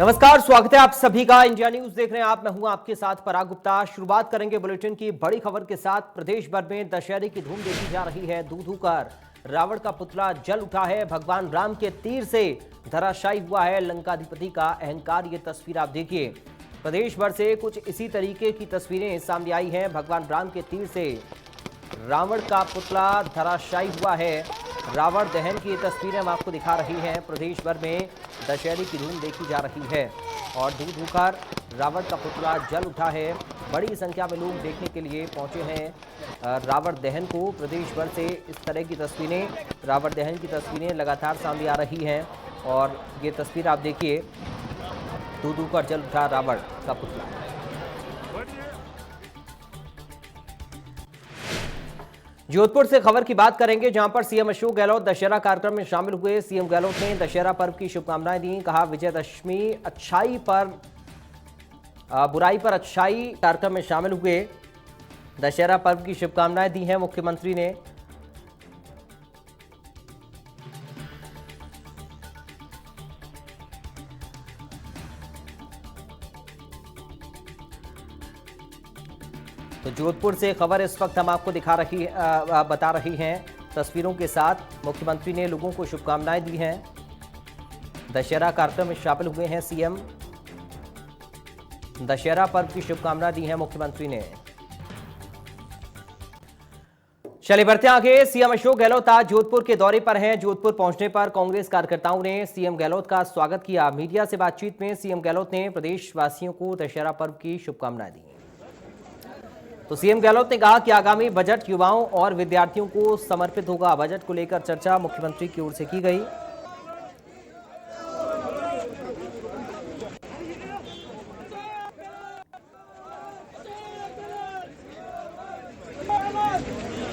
नमस्कार, स्वागत है आप सभी का। इंडिया न्यूज देख रहे हैं आप। मैं हूं आपके साथ पराग गुप्ता। शुरुआत करेंगे बुलेटिन की बड़ी खबर के साथ। प्रदेश भर में दशहरे की धूम देखी जा रही है। दूधू कर रावण का पुतला जल उठा है। भगवान राम के तीर से धराशायी हुआ है लंकाधिपति का अहंकार। ये तस्वीर आप देखिए। प्रदेश भर से कुछ इसी तरीके की तस्वीरें सामने आई हैं। भगवान राम के तीर से रावण का पुतला धराशायी हुआ है। रावण दहन की ये तस्वीरें हम आपको दिखा रही हैं। प्रदेश भर में दशहरे की धूम देखी जा रही है और दूध होकर रावण का पुतला जल उठा है। बड़ी संख्या में लोग देखने के लिए पहुंचे हैं रावण दहन को। प्रदेश भर से इस तरह की तस्वीरें, रावण दहन की तस्वीरें लगातार सामने आ रही हैं और ये तस्वीर आप देखिए, दूध होकर जल उठा रावण का पुतला। जोधपुर से खबर की बात करेंगे, जहां पर सीएम अशोक गहलोत दशहरा कार्यक्रम में शामिल हुए। सीएम गहलोत ने दशहरा पर्व की शुभकामनाएं दी। कहा विजयदशमी अच्छाई पर बुराई पर अच्छाई कार्यक्रम में शामिल हुए। दशहरा पर्व की शुभकामनाएं दी हैं मुख्यमंत्री ने। तो जोधपुर से खबर इस वक्त हम आपको बता रही हैं तस्वीरों के साथ। मुख्यमंत्री ने लोगों को शुभकामनाएं दी हैं। दशहरा कार्यक्रम में शामिल हुए हैं सीएम। दशहरा पर्व की शुभकामनाएं दी हैं मुख्यमंत्री ने। चलिए बढ़ते आगे। सीएम अशोक गहलोत आज जोधपुर के दौरे पर हैं। जोधपुर पहुंचने पर कांग्रेस कार्यकर्ताओं ने सीएम गहलोत का स्वागत किया। मीडिया से बातचीत में सीएम गहलोत ने प्रदेशवासियों को दशहरा पर्व की शुभकामनाएं दी। तो सीएम गहलोत ने कहा कि आगामी बजट युवाओं और विद्यार्थियों को समर्पित होगा। बजट को लेकर चर्चा मुख्यमंत्री की ओर से की गई।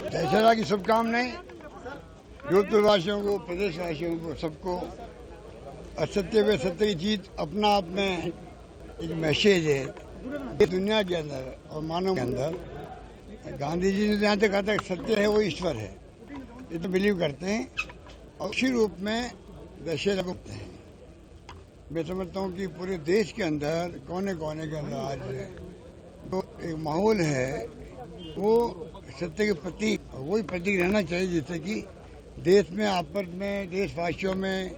दशहरा की शुभकामनाएं जोधपुर वासियों को, प्रदेशवासियों को, सबको। असत्य पे सत्य की जीत अपना आप में एक मैसेज है। ये दुनिया के अंदर और मानव के अंदर गांधी जी ने जहाँ तक कहा था सत्य है वो ईश्वर है, ये तो बिलीव करते हैं और उसी रूप में दशहरा को करते हैं। मैं समझता हूँ कि पूरे देश के अंदर कोने कोने के अंदर आज तो एक माहौल है, वो सत्य के प्रतीक, वही प्रतीक रहना चाहिए जिससे कि देश में आपस में, देशवासियों में,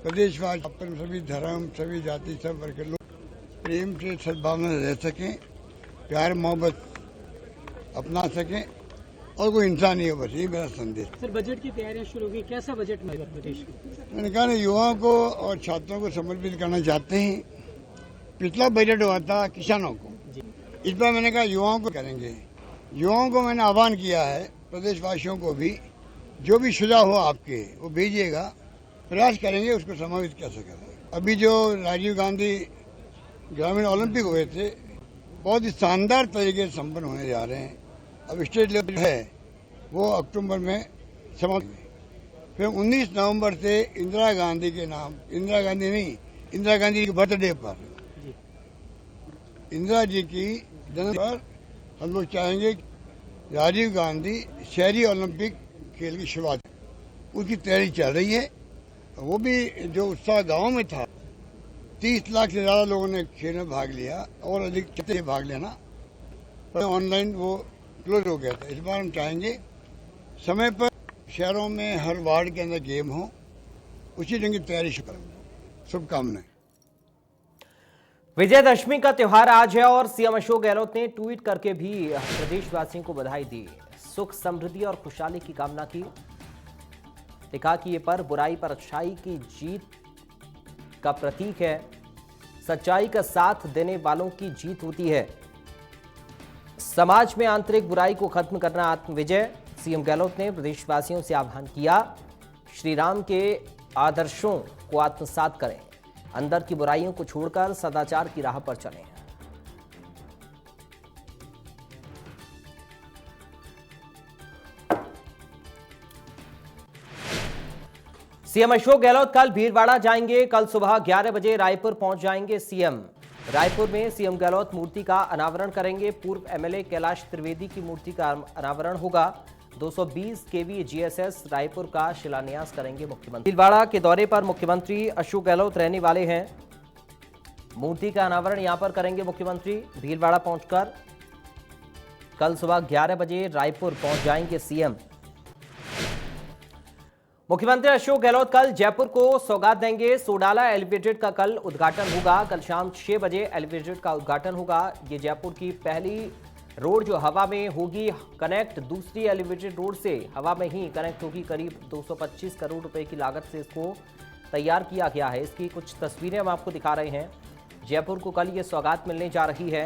प्रदेशवासी आपस में, सभी धर्म, सभी जाति, सब वर्ग के लोग प्रेम से, सद्भावना रह सकें, प्यार मोहब्बत अपना सकें और कोई इंसान नहीं हो। बस ये मेरा संदेश। सर, बजट की तैयारियां शुरू हो गई, कैसा बजट मिलेगा प्रदेश को? मैंने कहा युवाओं को और छात्रों को समर्पित करना चाहते हैं। पिछला बजट हुआ था किसानों को, इस बार मैंने कहा युवाओं को करेंगे। युवाओं को मैंने आह्वान किया है, प्रदेशवासियों को भी, जो भी सुझाव हो आपके वो भेजिएगा, प्रयास करेंगे उसको समावित कैसे करें। अभी जो राजीव गांधी ग्रामीण ओलंपिक हुए थे, बहुत ही शानदार तरीके से संपन्न होने जा रहे हैं। अब स्टेट लेवल है वो अक्टूबर में समाप्त। फिर 19 नवंबर से इंदिरा गांधी के नाम, इंदिरा गांधी नहीं, इंदिरा गांधी के बर्थडे पर, इंदिरा जी की जन्म पर हम लोग चाहेंगे राजीव गांधी शहरी ओलंपिक खेल की शुरुआत। उसकी तैयारी चल रही है। वो भी जो उत्साह गाँव में था, 30 लाख से ज़्यादा लोगों ने खेल में भाग लिया और अधिक चाहते भाग लेना, पर ऑनलाइन वो क्लोज हो गया था। इस बार हम चाहेंगे समय पर शहरों में हर वार्ड के अंदर गेम हो, उसी ढंग की तैयारी करें। शुभकामनाएं। विजयदशमी का त्योहार आज है और सीएम अशोक गहलोत ने ट्वीट करके भी प्रदेशवासियों को बधाई दी, सुख समृद्धि और खुशहाली की कामना की। कहा कि ये पर्व बुराई पर अच्छाई की जीत का प्रतीक है। सच्चाई का साथ देने वालों की जीत होती है। समाज में आंतरिक बुराई को खत्म करना आत्म विजय। सीएम गहलोत ने प्रदेशवासियों से आह्वान किया, श्री राम के आदर्शों को आत्मसात करें, अंदर की बुराइयों को छोड़कर सदाचार की राह पर चलें। सीएम अशोक गहलोत कल भीलवाड़ा जाएंगे। कल सुबह 11 बजे रायपुर पहुंच जाएंगे सीएम। रायपुर में सीएम गहलोत मूर्ति का अनावरण करेंगे। पूर्व एमएलए कैलाश त्रिवेदी की मूर्ति का अनावरण होगा। 220 केवी जीएसएस रायपुर का शिलान्यास करेंगे मुख्यमंत्री। भीलवाड़ा के दौरे पर मुख्यमंत्री अशोक गहलोत रहने वाले हैं। मूर्ति का अनावरण यहां पर करेंगे मुख्यमंत्री। भीलवाड़ा पहुंचकर कल सुबह 11 बजे रायपुर पहुंच जाएंगे सीएम। मुख्यमंत्री अशोक गहलोत कल जयपुर को सौगात देंगे। सोडाला एलिवेटेड का कल उद्घाटन होगा। कल शाम 6 बजे एलिवेटेड का उद्घाटन होगा। ये जयपुर की पहली रोड जो हवा में होगी कनेक्ट, दूसरी एलिवेटेड रोड से हवा में ही कनेक्ट होगी। करीब 225 करोड़ रुपए की लागत से इसको तैयार किया गया है। इसकी कुछ तस्वीरें हम आपको दिखा रहे हैं। जयपुर को कल ये सौगात मिलने जा रही है।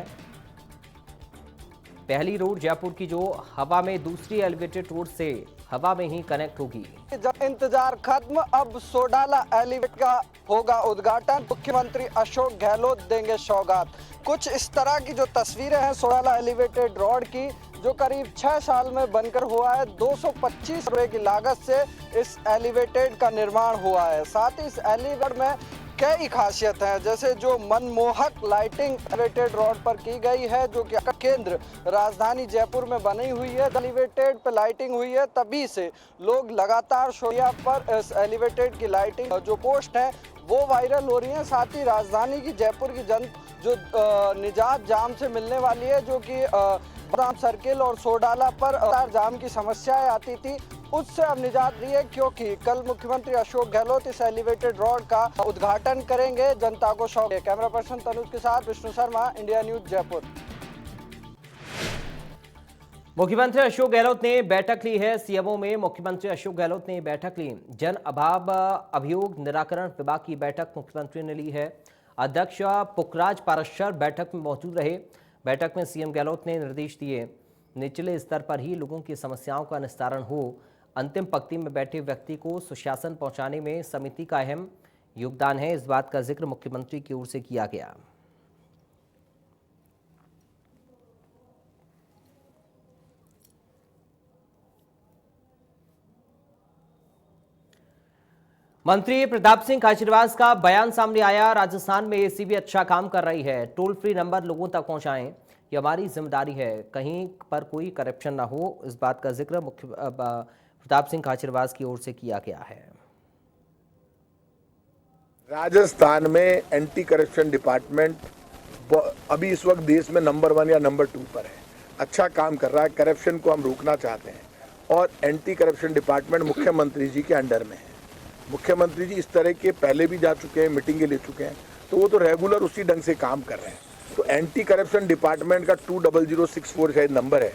पहली रोड जयपुर की जो हवा में, दूसरी एलिवेटेड रोड से हवा में ही कनेक्ट होगी। इंतजार खत्म, अब सोडाला एलिवेट का होगा उद्घाटन। मुख्यमंत्री अशोक गहलोत देंगे सौगात। कुछ इस तरह की जो तस्वीरें हैं सोडाला एलिवेटेड रोड की, जो करीब 6 साल में बनकर हुआ है। 225 रुपए की लागत से इस एलिवेटेड का निर्माण हुआ है। साथ ही इस एलिवेटेड में कई खासियत है, जैसे जो मनमोहक लाइटिंग एलिवेटेड रोड पर की गई है, जो कि केंद्र राजधानी जयपुर में बनी हुई है। एलिवेटेड पे लाइटिंग हुई है, तभी से लोग लगातार सोशल पर इस एलिवेटेड की लाइटिंग जो पोस्ट है वो वायरल हो रही है। साथ ही राजधानी की जयपुर की जो निजात जाम से मिलने वाली है, जो कि बदाम सर्किल और सोडाला पर जाम की समस्याएं आती थी, उससे अब निजात दी है, क्योंकि कल मुख्यमंत्री अशोक गहलोत इस एलिवेटेड रोड का उद्घाटन करेंगे। जनता को शौक है। कैमरा पर्सन तनुज के साथ विष्णु शर्मा, इंडिया न्यूज जयपुर। मुख्यमंत्री अशोक गहलोत ने बैठक ली है। सीएमओ में मुख्यमंत्री अशोक गहलोत ने बैठक ली। जन अभाव अभियोग निराकरण विभाग की बैठक मुख्यमंत्री ने ली है। अध्यक्ष पुखराज पाराशर बैठक में मौजूद रहे। बैठक में सीएम गहलोत ने निर्देश दिए निचले स्तर पर ही लोगों की समस्याओं का निस्तारण हो। अंतिम पंक्ति में बैठे व्यक्ति को सुशासन पहुंचाने में समिति का अहम योगदान है, इस बात का जिक्र मुख्यमंत्री की ओर से किया गया। मंत्री प्रताप सिंह खाचरियावास का बयान सामने आया। राजस्थान में एसीबी अच्छा काम कर रही है। टोल फ्री नंबर लोगों तक पहुंचाएं, ये हमारी जिम्मेदारी है। कहीं पर कोई करप्शन ना हो, इस बात का जिक्र प्रताप सिंह खाचरियावास की ओर से किया गया है। राजस्थान में एंटी करप्शन डिपार्टमेंट अभी इस वक्त देश में नंबर 1 या नंबर 2 पर है। अच्छा काम कर रहा है। करप्शन को हम रोकना चाहते हैं और एंटी करप्शन डिपार्टमेंट मुख्यमंत्री जी के अंडर में है। मुख्यमंत्री जी इस तरह के पहले भी जा चुके हैं, मीटिंगें ले चुके हैं, तो वो तो रेगुलर उसी ढंग से काम कर रहे हैं। तो एंटी करप्शन डिपार्टमेंट का 2006 शायद नंबर है।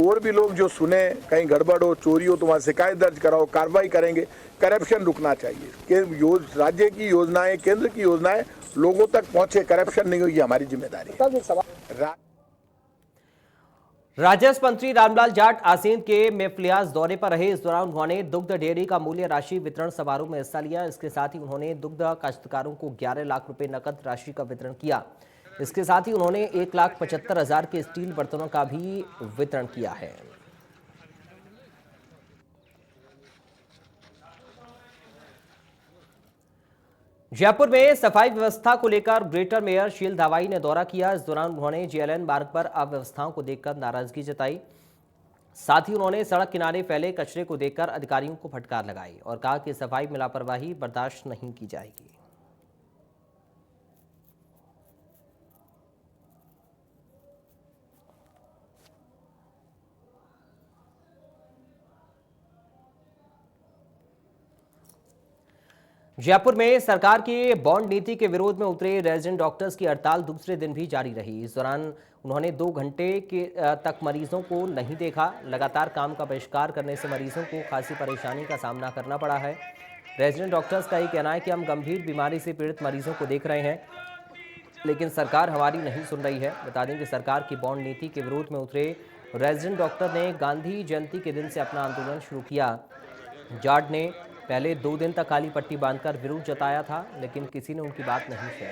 और भी लोग जो सुने कहीं गड़बड़ हो, चोरी हो, तो वहाँ शिकायत दर्ज कराओ, कार्रवाई करेंगे। करप्शन रुकना चाहिए कि राज्य की योजनाएं, केंद्र की योजनाएं लोगों तक पहुंचे, करप्शन नहीं हो, ये हमारी जिम्मेदारी है। राजस्व मंत्री रामलाल जाट आसीन के मेफलियाज दौरे पर रहे। इस दौरान उन्होंने दुग्ध डेयरी का मूल्य राशि वितरण समारोह में हिस्सा लिया। इसके साथ ही उन्होंने दुग्ध काश्तकारों को 11 लाख रुपए नकद राशि का वितरण किया। इसके साथ ही उन्होंने 1,75,000 के स्टील बर्तनों का भी वितरण किया है। जयपुर में सफाई व्यवस्था को लेकर ग्रेटर मेयर शील धावाई ने दौरा किया। इस दौरान उन्होंने जेएलएन मार्ग पर अव्यवस्थाओं को देखकर नाराजगी जताई। साथ ही उन्होंने सड़क किनारे फैले कचरे को देखकर अधिकारियों को फटकार लगाई और कहा कि सफाई में लापरवाही बर्दाश्त नहीं की जाएगी। जयपुर में सरकार की बॉन्ड नीति के विरोध में उतरे रेजिडेंट डॉक्टर्स की हड़ताल दूसरे दिन भी जारी रही। इस दौरान उन्होंने 2 घंटे तक मरीजों को नहीं देखा। लगातार काम का बहिष्कार करने से मरीजों को खासी परेशानी का सामना करना पड़ा है। रेजिडेंट डॉक्टर्स का ये कहना है कि हम गंभीर बीमारी से पीड़ित मरीजों को देख रहे हैं, लेकिन सरकार हमारी नहीं सुन रही है। बता दें कि सरकार की बॉन्ड नीति के विरोध में उतरे रेजिडेंट डॉक्टर ने गांधी जयंती के दिन से अपना आंदोलन शुरू किया। जाट ने पहले 2 दिन तक काली पट्टी बांधकर विरोध जताया था, लेकिन किसी ने उनकी बात नहीं सुनी।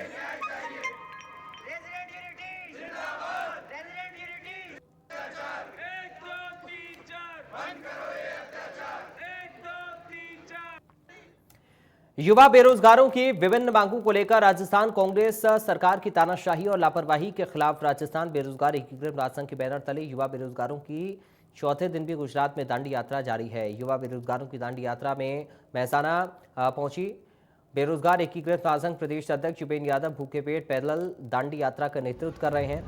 युवा बेरोजगारों की विभिन्न मांगों को लेकर राजस्थान कांग्रेस सरकार की तानाशाही और लापरवाही के खिलाफ राजस्थान बेरोजगार एकीकृत महासंघ के बैनर तले युवा बेरोजगारों की चौथे दिन भी गुजरात में दांडी यात्रा जारी है। युवा बेरोजगारों की दांडी यात्रा में महसाना पहुंची बेरोजगार एकीकृत महासंघ प्रदेश अध्यक्ष उपेंद्र यादव भूखे पेट पैदल दांडी यात्रा का नेतृत्व कर रहे हैं।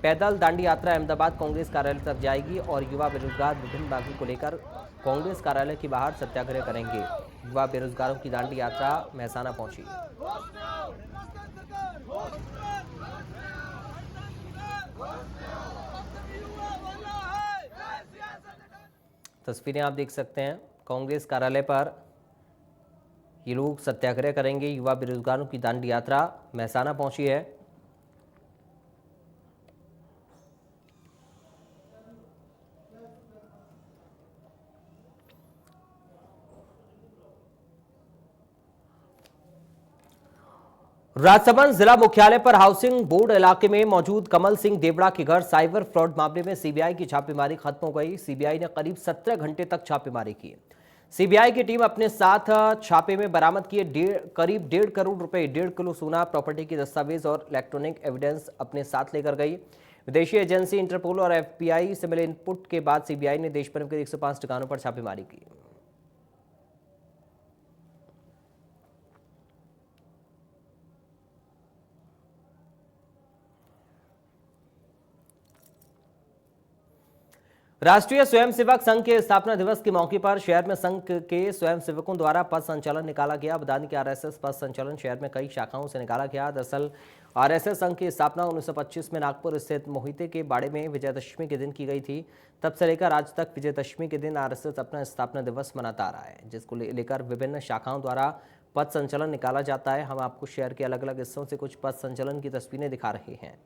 पैदल दांडी यात्रा अहमदाबाद कांग्रेस कार्यालय तक जाएगी और युवा बेरोजगार विभिन्न मांगों को लेकर कांग्रेस कार्यालय के बाहर सत्याग्रह करेंगे। युवा बेरोजगारों की दांडी यात्रा महसाना पहुंची। तस्वीरें आप देख सकते हैं, कांग्रेस कार्यालय पर ये लोग सत्याग्रह करेंगे। युवा बेरोजगारों की दांडी यात्रा महसाना पहुंची है। राजसमंद जिला मुख्यालय पर हाउसिंग बोर्ड इलाके में मौजूद कमल सिंह देवड़ा के घर साइबर फ्रॉड मामले में सीबीआई की छापेमारी खत्म हो गई। सीबीआई ने करीब 17 घंटे तक छापेमारी की। सीबीआई की टीम अपने साथ छापे में बरामद किए करीब 1.5 करोड़ रुपए, 1.5 किलो सोना, प्रॉपर्टी के दस्तावेज और इलेक्ट्रॉनिक एविडेंस अपने साथ लेकर गई। विदेशी एजेंसी इंटरपोल और एफबीआई से मिले इनपुट के बाद सीबीआई ने देश भर के 105 ठिकानों पर छापेमारी की। राष्ट्रीय स्वयंसेवक संघ के स्थापना दिवस के मौके पर शहर में संघ के स्वयंसेवकों द्वारा पथ संचलन निकाला गया। बता दें कि आरएसएस पथ संचलन शहर में कई शाखाओं से निकाला गया। दरअसल आरएसएस संघ की स्थापना 1925 में नागपुर स्थित मोहिते के बाड़े में विजयदशमी के दिन की गई थी। तब से लेकर आज तक विजयदशमी के दिन आरएसएस अपना स्थापना दिवस मनाता आ रहा है, जिसको लेकर विभिन्न शाखाओं द्वारा पथ संचलन निकाला जाता है। हम आपको शहर के अलग अलग हिस्सों से कुछ पथ संचलन की तस्वीरें दिखा रहे हैं।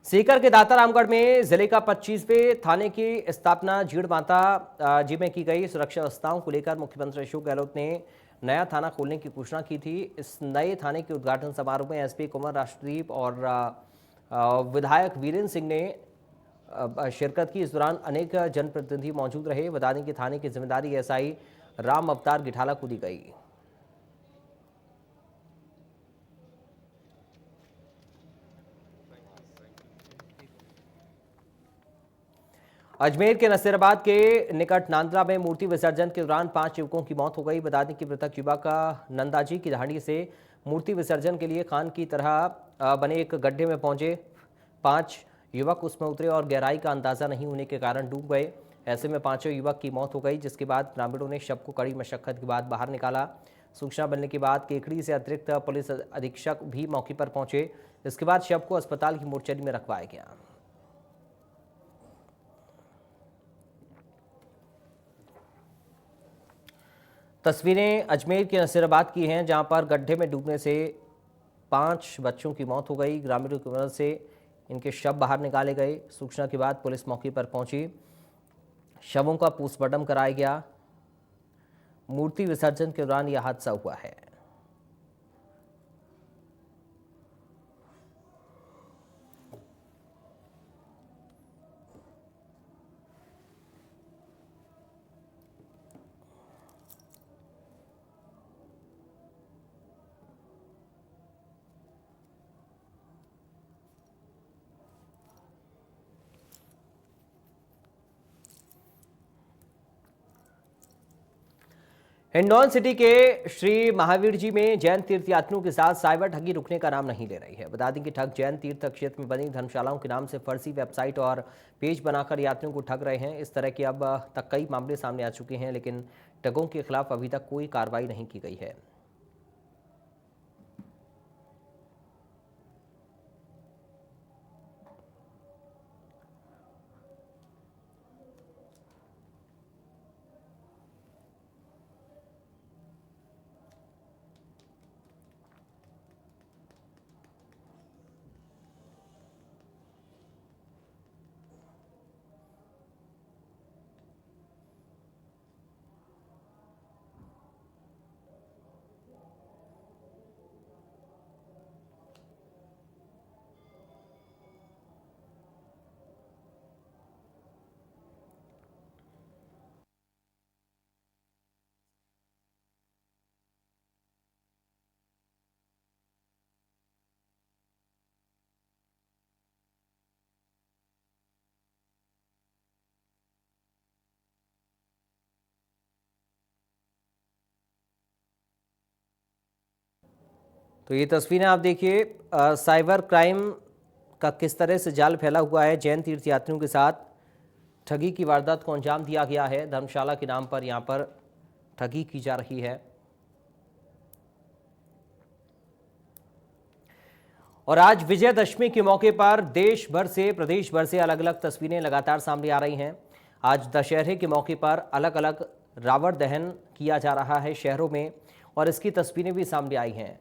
सीकर के दाता रामगढ़ में जिले का 25वें थाने की स्थापना जीड़ माता जी में की गई। सुरक्षा व्यवस्थाओं को लेकर मुख्यमंत्री अशोक गहलोत ने नया थाना खोलने की घोषणा की थी। इस नए थाने के उद्घाटन समारोह में एसपी कुंवर राष्ट्रदीप और विधायक वीरेंद्र सिंह ने शिरकत की। इस दौरान अनेक जनप्रतिनिधि मौजूद रहे। बता दें कि थाने की जिम्मेदारी एसआई राम अवतार गिठाला को दी गई। अजमेर के नसीराबाद के निकट नांदरा में मूर्ति विसर्जन के दौरान 5 युवकों की मौत हो गई। बता दें कि मृतक युवक नंदाजी की दहाड़ी से मूर्ति विसर्जन के लिए खान की तरह बने एक गड्ढे में पहुंचे। 5 युवक उसमें उतरे और गहराई का अंदाजा नहीं होने के कारण डूब गए। ऐसे में 5 युवक की मौत हो गई, जिसके बाद ग्रामीणों ने शव को कड़ी मशक्कत के बाद बाहर निकाला। सूचना मिलने के बाद केकड़ी से अतिरिक्त पुलिस अधीक्षक भी मौके पर पहुंचे। इसके बाद शव को अस्पताल की मोर्चरी में रखवाया गया। तस्वीरें अजमेर के नसीराबाद की हैं, जहां पर गड्ढे में डूबने से 5 बच्चों की मौत हो गई। ग्रामीणों की मदद से इनके शव बाहर निकाले गए। सूचना के बाद पुलिस मौके पर पहुंची। शवों का पोस्टमार्टम कराया गया। मूर्ति विसर्जन के दौरान यह हादसा हुआ है। हिंडौन सिटी के श्री महावीर जी में जैन तीर्थयात्रियों के साथ साइबर ठगी रुकने का नाम नहीं ले रही है। बता दें कि ठग जैन तीर्थ क्षेत्र में बनी धर्मशालाओं के नाम से फर्जी वेबसाइट और पेज बनाकर यात्रियों को ठग रहे हैं। इस तरह के अब तक कई मामले सामने आ चुके हैं, लेकिन ठगों के खिलाफ अभी तक कोई कार्रवाई नहीं की गई है। तो ये तस्वीरें आप देखिए, साइबर क्राइम का किस तरह से जाल फैला हुआ है। जैन तीर्थयात्रियों के साथ ठगी की वारदात को अंजाम दिया गया है। धर्मशाला के नाम पर यहाँ पर ठगी की जा रही है। और आज विजयदशमी के मौके पर देश भर से, प्रदेश भर से अलग अलग तस्वीरें लगातार सामने आ रही हैं। आज दशहरे के मौके पर अलग अलग रावण दहन किया जा रहा है शहरों में, और इसकी तस्वीरें भी सामने आई हैं।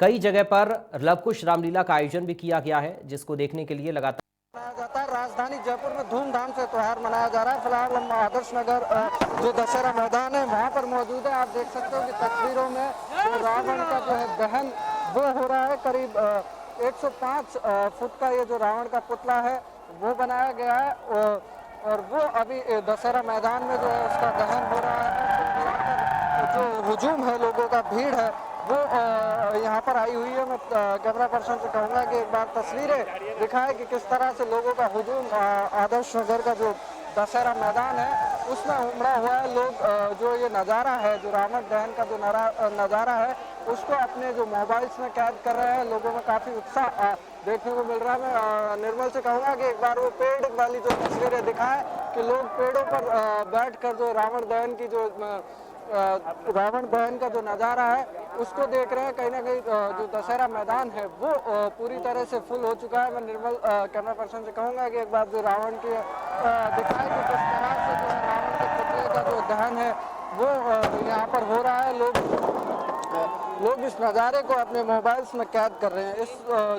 कई जगह पर लवकुश रामलीला का आयोजन भी किया गया है, जिसको देखने के लिए लगातार मनाया जाता है। राजधानी जयपुर में धूमधाम से त्योहार मनाया जा रहा है। फिलहाल हम आदर्श नगर जो दशहरा मैदान है वहाँ पर मौजूद है। आप देख सकते हो कि तस्वीरों में जो रावण का जो है दहन वो हो रहा है। करीब 105 फुट का ये जो रावण का पुतला है वो बनाया गया है, और वो अभी दशहरा मैदान में जो है उसका दहन हो रहा है। जो हुजूम है, लोगों का भीड़ है वो यहाँ पर आई हुई है। मैं कैमरा पर्सन से कहूँगा कि एक बार तस्वीरें दिखाएं कि किस तरह से लोगों का हुजूम आदर्श नगर का जो दशहरा मैदान है उसमें उमड़ा हुआ है। लोग जो ये नज़ारा है, जो रावण दहन का जो नज़ारा है उसको अपने जो मोबाइल्स में कैद कर रहे हैं। लोगों में काफ़ी उत्साह देखने को मिल रहा है। मैं निर्मल से कहूँगा कि एक बार वो पेड़ वाली जो तस्वीरें दिखाएं कि लोग पेड़ों पर बैठकर जो रावण दहन की जो रावण दहन का जो नज़ारा है उसको देख रहे हैं। कहीं ना कहीं जो दशहरा मैदान है वो पूरी तरह से फुल हो चुका है। मैं निर्मल कैमरा पर्सन से कहूँगा कि एक बार जो रावण की दिखाए कि किस तरह से जो रावण के पुतले का जो दहन है वो यहाँ पर हो रहा है। लोग इस नज़ारे को अपने मोबाइल्स में कैद कर रहे हैं। इस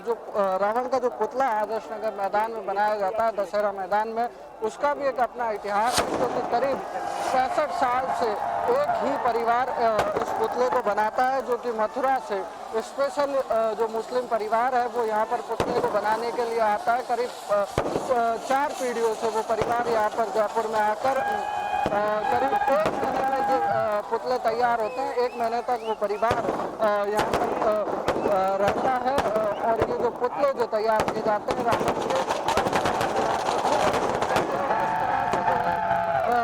जो रावण का जो पुतला आदर्श नगर मैदान में बनाया जाता है दशहरा मैदान में, उसका भी एक अपना इतिहास है, क्योंकि करीब 65 साल से एक ही परिवार इस पुतले को बनाता है, जो कि मथुरा से स्पेशल जो मुस्लिम परिवार है वो यहाँ पर पुतले को बनाने के लिए आता है। करीब 4 पीढ़ियों से वो परिवार यहाँ पर जयपुर में आकर करीब 1 महीने में जो पुतले तैयार होते हैं, 1 महीने तक वो परिवार यहाँ पर रहता है। और ये जो पुतले जो तैयार किए जाते हैं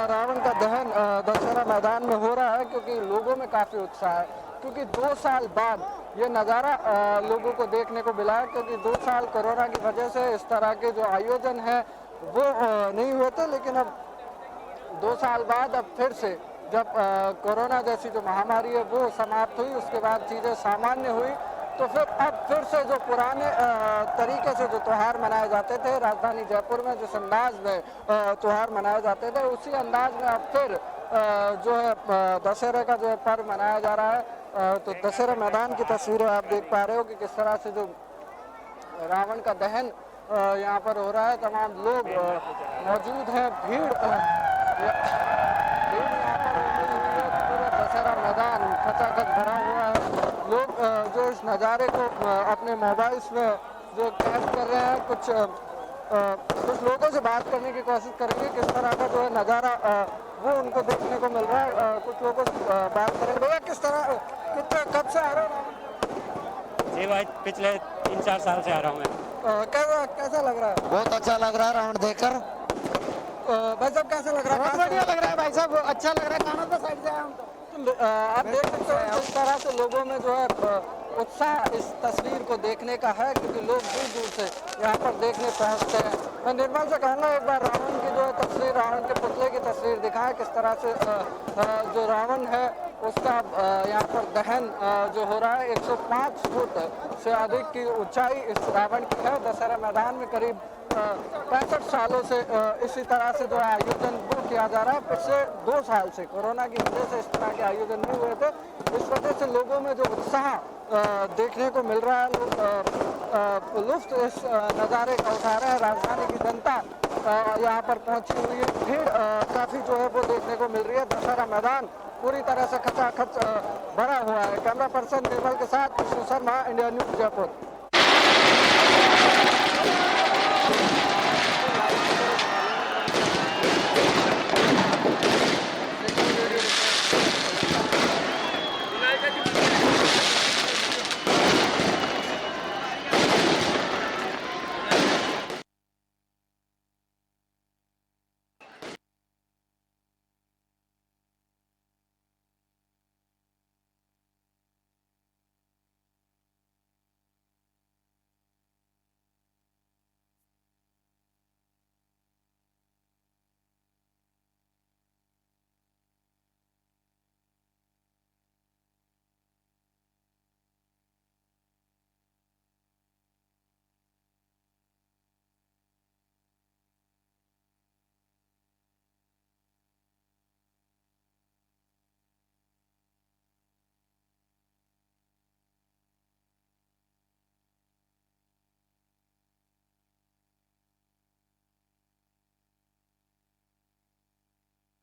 रावण का दहन दशहरा मैदान में हो रहा है, क्योंकि लोगों में काफ़ी उत्साह है। क्योंकि 2 साल बाद ये नज़ारा लोगों को देखने को मिला है, क्योंकि 2 साल कोरोना की वजह से इस तरह के जो आयोजन है वो नहीं हुए थे। लेकिन अब 2 साल बाद अब फिर से जब कोरोना जैसी जो महामारी है वो समाप्त हुई, उसके बाद चीज़ें सामान्य हुई, तो फिर से जो पुराने तरीके से जो त्यौहार मनाए जाते थे राजधानी जयपुर में, जिस अंदाज में त्यौहार मनाए जाते थे, उसी अंदाज में अब फिर जो है दशहरे का जो है पर्व मनाया जा रहा है। तो दशहरा मैदान की तस्वीरें आप देख पा रहे हो कि किस तरह से जो रावण का दहन यहाँ पर हो रहा है। तमाम लोग मौजूद हैं, भीड़ यहाँ पर पूरा दशहरा मैदान खचाखच भरा हुआ है। लोग जो इस नज़ारे को अपने मोबाइल्स में जो कैद कर रहे हैं, कुछ लोगों से बात करने की कोशिश करेंगे किस तरह का जो है नज़ारा वो उनको देखने को मिल रहा है। कुछ लोगों से बात करेंगे। भैया कब से आ रहे हो? जी भाई, पिछले 3-4 साल से आ रहा हूँ मैं। कैसा लग रहा है? बहुत अच्छा लग रहा है रावण देखकर। भाई साहब कैसा लग रहा है? बहुत बढ़िया लग रहा है भाई साहब, अच्छा लग रहा है। खाना तो साइड से आया हूँ तो। आप देख सकते हो किस तरह से लोगों में जो है उत्साह इस तस्वीर को देखने का है, क्योंकि लोग दूर दूर से यहाँ पर देखने पहुँचते हैं। मैं निर्मल से कहूँगा एक बार रावण की जो है तस्वीर, रावण के पुतले की तस्वीर दिखाएं, किस तरह से जो रावण है उसका यहाँ पर दहन जो हो रहा है। 105 फुट से अधिक की ऊंचाई इस रावण की है। दशहरा मैदान में करीब 65 सालों से इसी तरह से जो है आयोजन वो किया जा रहा है। पिछले 2 साल से कोरोना की वजह से इस तरह के आयोजन नहीं हुए थे, इस वजह से लोगों में जो उत्साह देखने को मिल रहा है, लोग लुत्फ इस नज़ारे का उठा रहे हैं। राजधानी की जनता यहाँ पर पहुँची हुई है, भीड़ काफ़ी जो है वो देखने को मिल रही है। दशहरा मैदान पूरी तरह से खचाखच भरा हुआ है। कैमरा पर्सन निर्मल के साथ विष्णु शर्मा, इंडिया न्यूज़ जयपुर।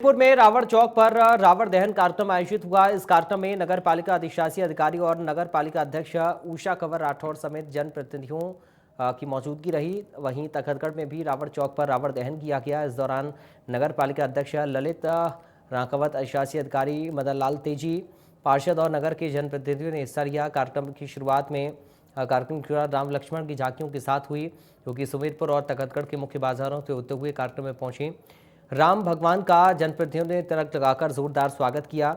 जयपुर में रावण चौक पर रावण दहन कार्यक्रम आयोजित हुआ। इस कार्यक्रम में नगर पालिका अधिशासी अधिकारी और नगर पालिका अध्यक्ष उषा कंवर राठौड़ समेत जनप्रतिनिधियों की मौजूदगी रही। वहीं तखतगढ़ में भी रावण चौक पर रावण दहन किया गया। इस दौरान नगर पालिका अध्यक्ष ललित रांकवत, अधिशासी अधिकारी मदन लाल तेजी, पार्षद और नगर के जनप्रतिनिधियों ने हिस्सा लिया। कार्यक्रम की शुरुआत राम लक्ष्मण की झांकियों के साथ हुई, जो कि सुमेरपुर और तखतगढ़ के मुख्य बाजारों से होते हुए कार्यक्रम में पहुंची। राम भगवान का जनप्रतिनिधियों ने तिलक लगाकर जोरदार स्वागत किया।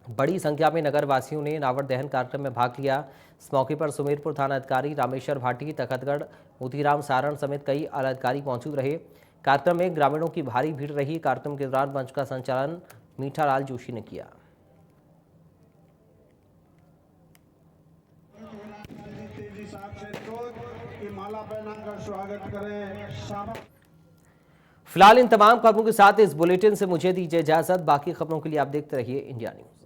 बड़ी संख्या में नगर वासियों ने रावण दहन कार्यक्रम में भाग लिया। इस मौके पर सुमेरपुर थाना अधिकारी रामेश्वर भाटी, तखतगढ़ मोतीराम सारण समेत कई आला अधिकारी मौजूद रहे। कार्यक्रम में ग्रामीणों की भारी भीड़ रही। कार्यक्रम के दौरान मंच का संचालन मीठालाल जोशी ने किया। फिलहाल इन तमाम खबरों के साथ इस बुलेटिन से मुझे दीजिए इजाजत। बाकी खबरों के लिए आप देखते रहिए इंडिया न्यूज।